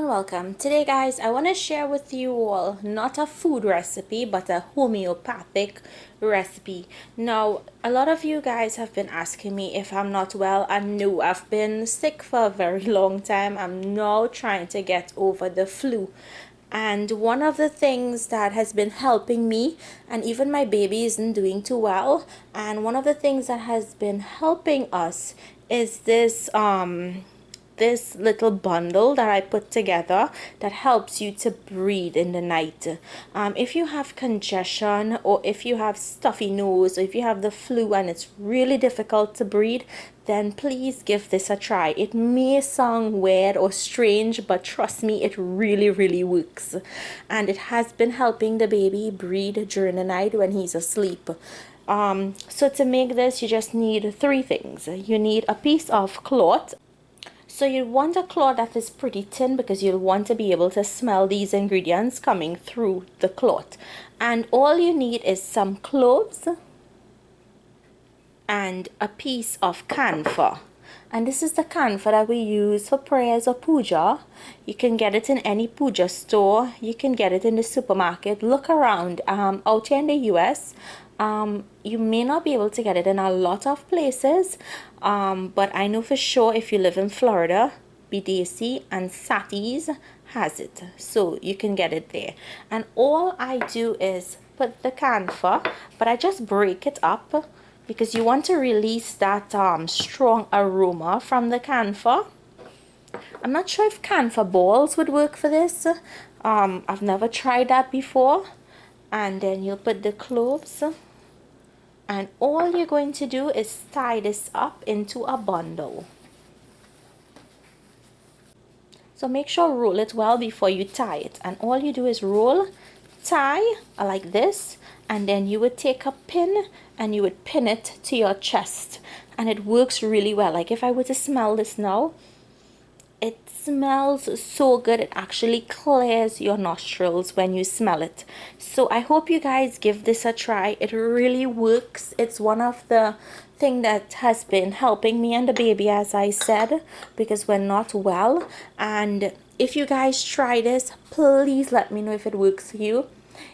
welcome. Today guys, I want to share with you all not a food recipe but a homeopathic recipe. Now, a lot of you guys have been asking me if I'm not well. I know I've been sick for a very long time. I'm now trying to get over the flu. And one of the things that has been helping me, and even my baby isn't doing too well, and one of the things that has been helping us is this little bundle that I put together that helps you to breathe in the night. If you have congestion, or if you have stuffy nose, or if you have the flu and it's really difficult to breathe, then please give this a try. It may sound weird or strange, but trust me, it really works. And it has been helping the baby breathe during the night when he's asleep. So to make this, you just need three things. You need a piece of cloth. So you want a cloth that is pretty thin because you'll want to be able to smell these ingredients coming through the cloth. And all you need is some cloves and a piece of camphor. And this is the camphor that we use for prayers or puja. You can get it in any puja store. You can get it in the supermarket. Look around. Out here in the US, you may not be able to get it in a lot of places, but I know for sure if you live in Florida, BDC and Satis has it, so you can get it there. And all I do is put the camphor, but I just break it up because you want to release that strong aroma from the camphor. I'm not sure if camphor balls would work for this. I've never tried that before. And then you'll put the cloves, and all you're going to do is tie this up into a bundle. So make sure roll it well before you tie it, and all you do is roll, tie like this, and then you would take a pin and you would pin it to your chest, and it works really well. Like if I were to smell this now, it smells so good. It actually clears your nostrils when you smell it. So I hope you guys give this a try. It really works. It's one of the thing that has been helping me and the baby, as I said, because we're not well. And if you guys try this, please let me know if it works for you.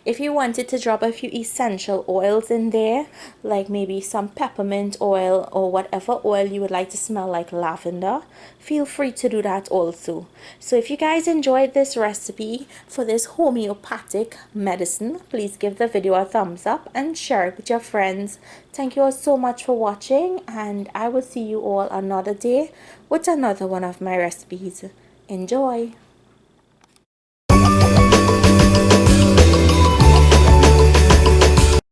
If you wanted to drop a few essential oils in there, like maybe some peppermint oil or whatever oil you would like to smell, like lavender, feel free to do that also. So if you guys enjoyed this recipe for this homeopathic medicine, please give the video a thumbs up and share it with your friends. Thank you all so much for watching, and I will see you all another day with another one of my recipes. Enjoy!